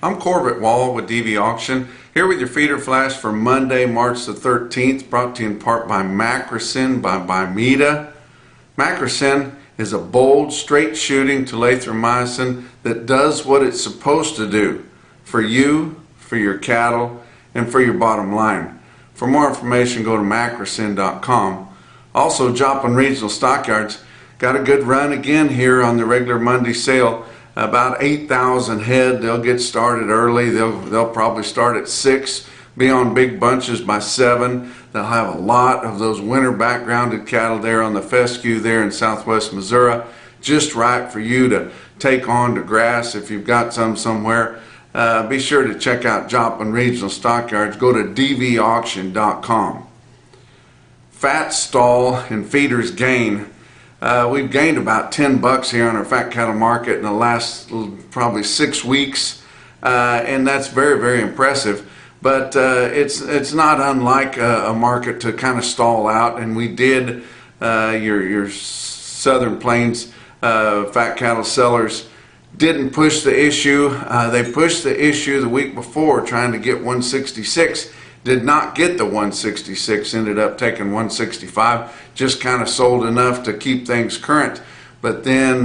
I'm Corbett Wall with DV Auction, here with your feeder flash for Monday, March the 13th, brought to you in part by Macrocin by Bimeda. Macrocin is a bold, straight shooting tulathromycin that does what it's supposed to do for you, for your cattle, and for your bottom line. For more information, go to macrocin.com. Also, Joplin Regional Stockyards got a good run again here on the regular Monday sale. About 8,000 head. They'll get started early. They'll probably start at 6, be on big bunches by 7. They'll have a lot of those winter backgrounded cattle there on the fescue there in southwest Missouri, just right for you to take on to grass if you've got some somewhere. Be sure to check out Joplin Regional Stockyards. Go to dvauction.com. Fat stall and feeders gain. We've gained about $10 here on our fat cattle market in the last probably 6 weeks, and that's very, very impressive. But it's not unlike a market to kind of stall out, and we did. Your Southern Plains fat cattle sellers didn't push the issue. They pushed the issue the week before, trying to get 166. Did not get the 166, ended up taking 165, just kind of sold enough to keep things current. But then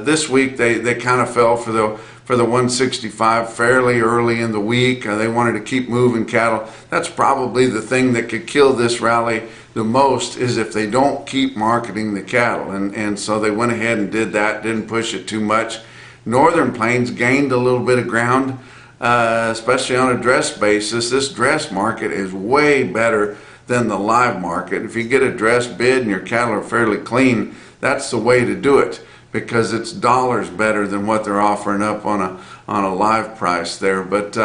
this week they kind of fell for the 165 fairly early in the week. They wanted to keep moving cattle. That's probably the thing that could kill this rally the most, is if they don't keep marketing the cattle. And so they went ahead and did that, didn't push it too much. Northern Plains gained a little bit of ground. Especially on a dress basis. This dress market is way better than the live market. If you get a dress bid and your cattle are fairly clean, that's the way to do it, because it's dollars better than what they're offering up on a live price there. But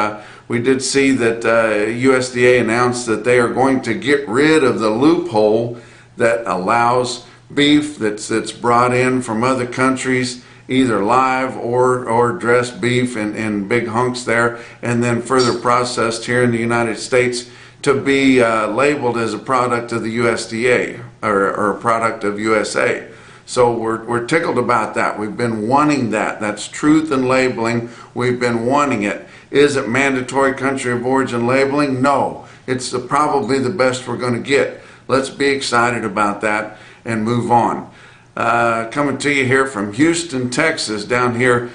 we did see that USDA announced that they are going to get rid of the loophole that allows beef that's brought in from other countries, either live or dressed beef in big hunks there, and then further processed here in the United States to be labeled as a product of the USDA or a product of USA. So we're tickled about that. We've been wanting that. That's truth in labeling. We've been wanting it. Is it mandatory country of origin labeling? No. It's probably the best we're going to get. Let's be excited about that and move on. Coming to you here from Houston, Texas, down here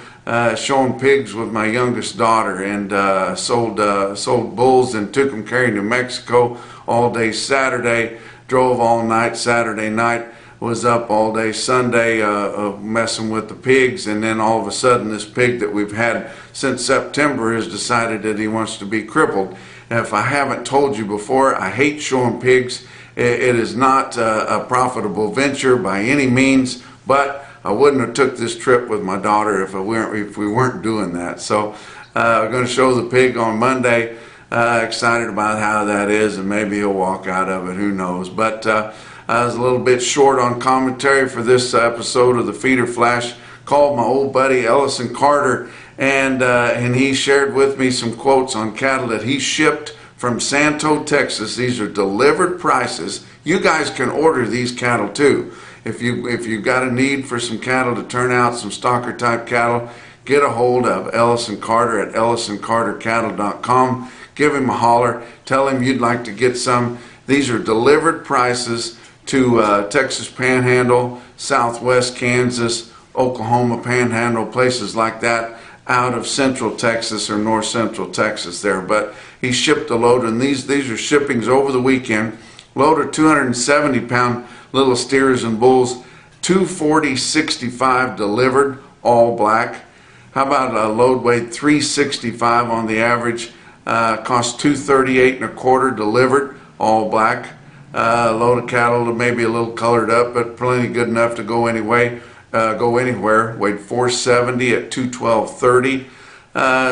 showing pigs with my youngest daughter, and sold bulls in Tucumcari, New Mexico all day Saturday, drove all night Saturday night, was up all day Sunday messing with the pigs, and then all of a sudden this pig that we've had since September has decided that he wants to be crippled. And if I haven't told you before, I hate showing pigs. It is not a profitable venture by any means, but I wouldn't have took this trip with my daughter if we weren't doing that. So we're going to show the pig on Monday. Excited about how that is, and maybe he'll walk out of it, who knows. But I was a little bit short on commentary for this episode of the Feeder Flash. Called my old buddy Ellison Carter, and he shared with me some quotes on cattle that he shipped from Santo, Texas. These are delivered prices. You guys can order these cattle too. If you've got a need for some cattle to turn out, some stalker type cattle, get a hold of Ellison Carter at ellisoncartercattle.com. Give him a holler. Tell him you'd like to get some. These are delivered prices to Texas Panhandle, Southwest Kansas, Oklahoma Panhandle, places like that, out of Central Texas or North Central Texas there. But he shipped a load, and these are shippings over the weekend. Load of 270-pound little steers and bulls, 240.65 delivered, all black. How about a load weight 365 on the average? Cost 238.25 delivered, all black. Load of cattle maybe a little colored up, but plenty good enough to go anyway. Go anywhere. Weighed 470 at 212.30.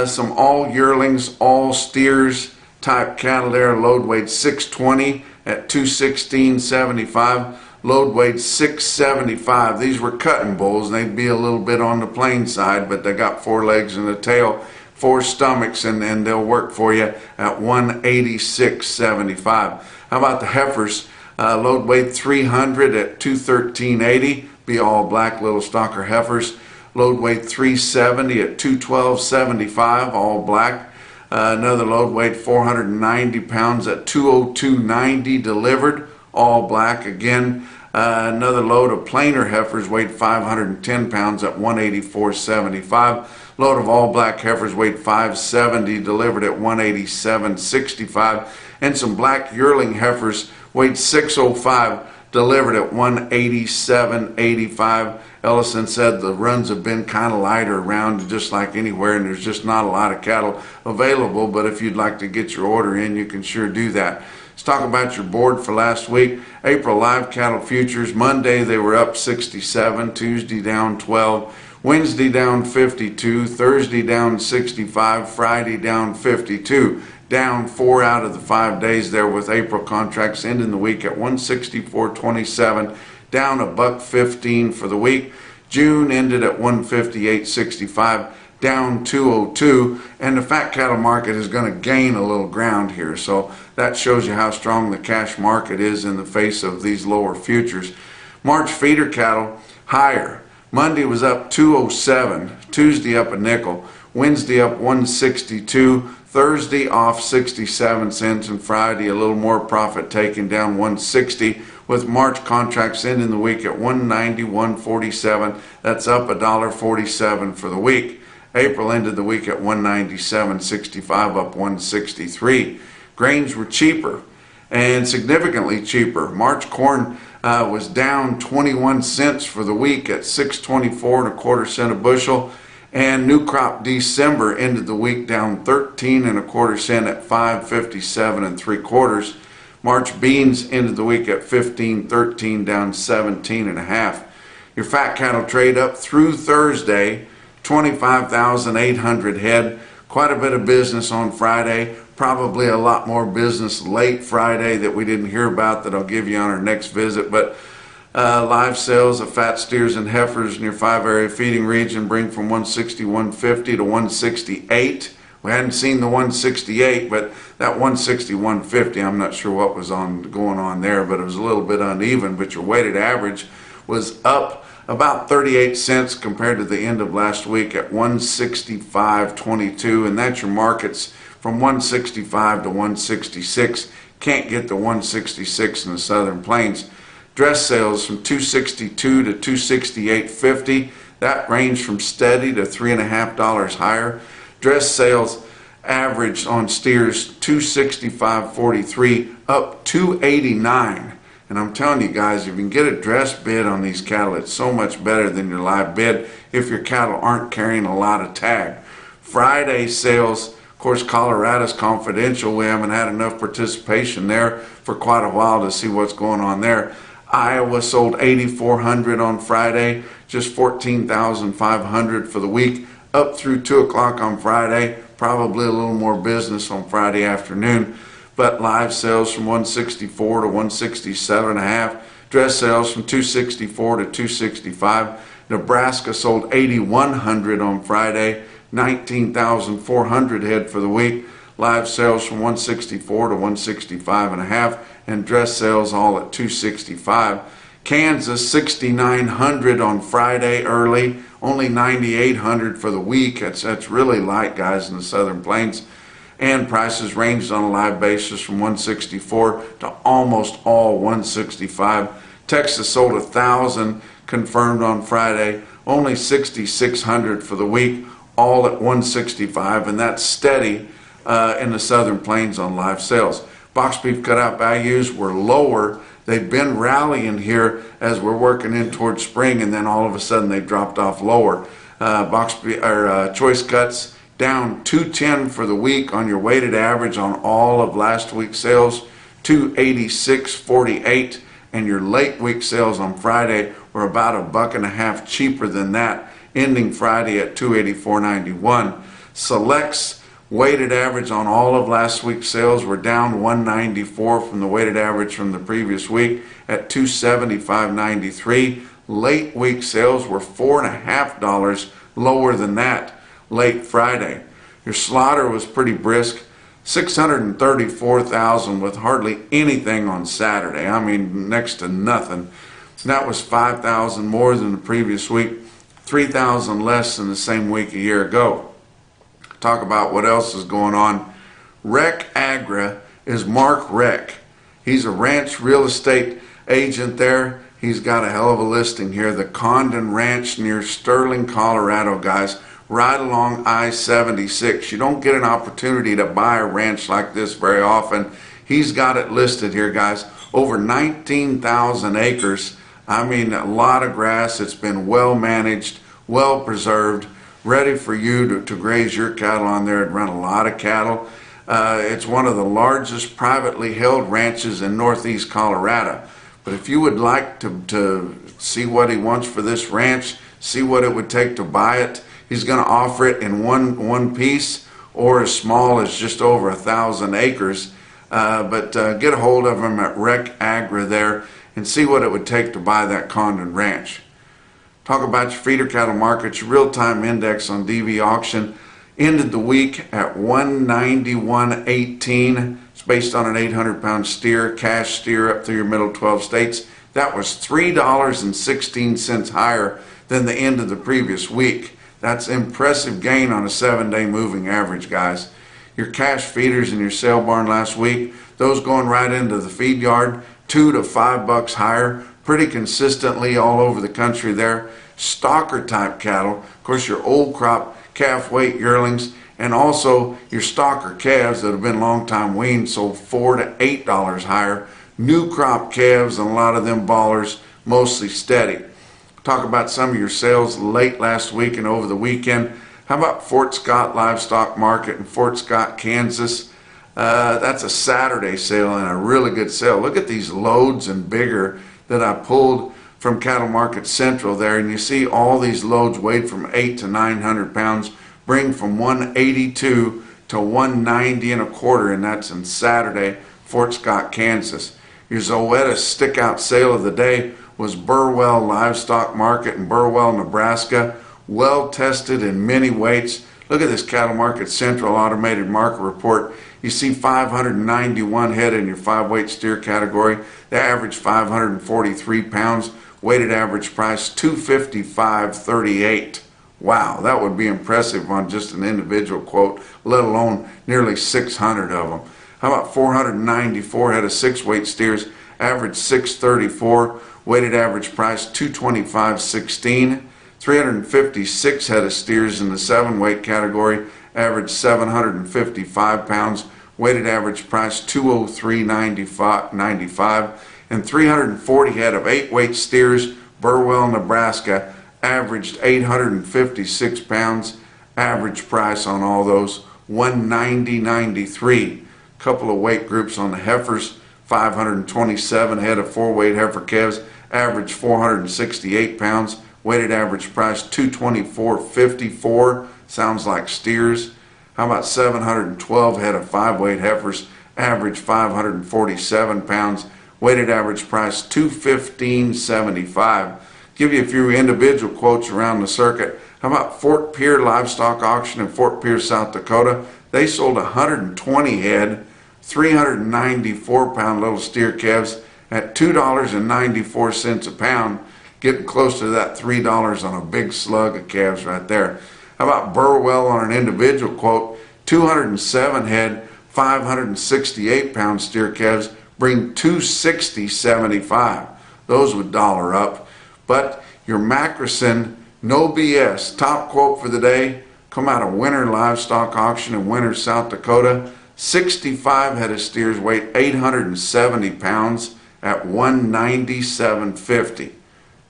Some all yearlings, all steers type cattle there. Load weight 620 at 216.75. Load weight 675. These were cutting bulls. They'd be a little bit on the plain side, but they got 4 legs and a tail, 4 stomachs, and they'll work for you at 186.75. How about the heifers? Load weight 300 at 213.80. Be all black little stalker heifers. Load weight 370 at 212.75, all black. Another load weight 490 pounds at 202.90 delivered, all black again. Another load of plainer heifers weighed 510 pounds at 184.75. Load of all black heifers weighed 570 delivered at 187.65. And some black yearling heifers weighed 605 delivered at 187.85. Ellison said the runs have been kind of lighter around, just like anywhere, and there's just not a lot of cattle available. But if you'd like to get your order in, you can sure do that. Let's talk about your board for last week. April live cattle futures. Monday they were up 67, Tuesday down 12, Wednesday down 52, Thursday down 65, Friday down 52. Down 4 out of the 5 days there, with April contracts ending the week at 164.27, down $1.15 for the week. June ended at 158.65, down 202, and the fat cattle market is going to gain a little ground here. So that shows you how strong the cash market is in the face of these lower futures. March feeder cattle higher. Monday was up 207, Tuesday up a nickel, Wednesday up 162, Thursday off 67 cents, and Friday a little more profit taken, down 160, with March contracts ending the week at 191.47. That's up $1.47 for the week. April ended the week at 197.65, up 163. Grains were cheaper, and significantly cheaper. March corn was down 21 cents for the week at 6.24 1/4 a bushel. And new crop December ended the week down 13 1/4 at 5.57 3/4. March beans ended the week at 15.13, down 17 1/2. Your fat cattle trade up through Thursday, 25,800 head. Quite a bit of business on Friday. Probably a lot more business late Friday that we didn't hear about that I'll give you on our next visit. But live sales of fat steers and heifers in your 5-area feeding region bring from 160.150 to 168. We hadn't seen the 168, but that 160.150, I'm not sure what was going on there, but it was a little bit uneven. But your weighted average was up about 38 cents compared to the end of last week at 165.22, and that's your markets from 165 to 166. Can't get to 166 in the Southern Plains. Dress sales from 262 to 268.50. That ranged from steady to $3.50 higher. Dress sales averaged on steers 265.43, up 289. And I'm telling you guys, if you can get a dress bid on these cattle, it's so much better than your live bid if your cattle aren't carrying a lot of tag. Friday sales, of course, Colorado's confidential. We haven't had enough participation there for quite a while to see what's going on there. Iowa sold 8,400 on Friday, just 14,500 for the week, up through 2 o'clock on Friday. Probably a little more business on Friday afternoon. But live sales from 164 to 167.5. Dress sales from 264 to 265. Nebraska sold 8,100 on Friday, 19,400 head for the week. Live sales from 164 to 165.5, and dress sales all at 265. Kansas 6,900 on Friday early, only 9,800 for the week. That's really light, guys, in the Southern Plains. And prices ranged on a live basis from 164 to almost all 165. Texas sold 1,000 confirmed on Friday, only 6,600 for the week, all at 165, and that's steady in the Southern Plains on live sales. Box beef cutout values were lower. They've been rallying here as we're working in towards spring, and then all of a sudden they dropped off lower. Choice cuts down 210 for the week on your weighted average on all of last week's sales, 286.48, and your late week sales on Friday were about $1.50 cheaper than that, ending Friday at 284.91. Selects weighted average on all of last week's sales were down 194 from the weighted average from the previous week at 275.93. Late week sales were $4.50 lower than that late Friday. Your slaughter was pretty brisk, 634,000 with hardly anything on Saturday. I mean, next to nothing. That was 5,000 more than the previous week. 3,000 less than the same week a year ago. Talk about what else is going on. Rec Agra is Mark Rec. He's a ranch real estate agent there. He's got a hell of a listing here. The Condon Ranch near Sterling, Colorado, guys, right along I-76. You don't get an opportunity to buy a ranch like this very often. He's got it listed here, guys. Over 19,000 acres. I mean, a lot of grass. It's been well managed, well preserved, ready for you to graze your cattle on there and run a lot of cattle. It's one of the largest privately held ranches in northeast Colorado. But if you would like to see what he wants for this ranch, see what it would take to buy it, he's going to offer it in one piece or as small as just over 1,000 acres. But get a hold of him at Rec Agra there and see what it would take to buy that Condon Ranch. Talk about your feeder cattle markets. Your real-time index on DV Auction ended the week at 191.18. It's based on an 800-pound steer, cash steer up through your middle 12 states. That was $3.16 higher than the end of the previous week. That's impressive gain on a 7-day moving average, guys. Your cash feeders in your sale barn last week, those going right into the feed yard, $2 to $5 higher, pretty consistently all over the country there. Stocker type cattle, of course your old crop calf weight yearlings, and also your stocker calves that have been long time weaned, sold $4 to $8 higher. New crop calves and a lot of them ballers mostly steady. Talk about some of your sales late last week and over the weekend. How about Fort Scott Livestock Market in Fort Scott, Kansas? That's a Saturday sale and a really good sale. Look at these loads and bigger that I pulled from Cattle Market Central there, and you see all these loads weighed from 800 to 900 pounds, bring from 182 to 190 and a quarter, and that's in Saturday, Fort Scott, Kansas. Your Zoetis stick-out sale of the day was Burwell Livestock Market in Burwell, Nebraska. Well tested in many weights. Look at this Cattle Market Central automated market report. You see 591 head in your 5-weight steer category. They average 543 pounds. Weighted average price $255.38. Wow, that would be impressive on just an individual quote, let alone nearly 600 of them. How about 494 head of 6-weight steers, average 634, weighted average price $225.16. 356 head of steers in the 7-weight category, average 755 pounds, weighted average price $203.95. And 340 head of 8-weight steers, Burwell, Nebraska, averaged 856 pounds, average price on all those $190.93. Couple of weight groups on the heifers, 527 head of 4-weight heifer calves, average 468 pounds, weighted average price $224.54. Sounds like steers. How about 712 head of 5-weight heifers, average 547 pounds, weighted average price $215.75. Give you a few individual quotes around the circuit. How about Fort Pierre Livestock Auction in Fort Pierre, South Dakota? They sold 120 head, 394-pound little steer calves at $2.94 a pound, getting close to that $3 on a big slug of calves right there. How about Burwell on an individual quote? 207 head, 568-pound steer calves bring $260.75. Those would dollar up. But your Macrocin, no BS, top quote for the day, come out of Winter Livestock Auction in Winter, South Dakota. 65 head of steers weigh 870 pounds at $197.50.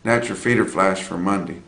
That's your feeder flash for Monday.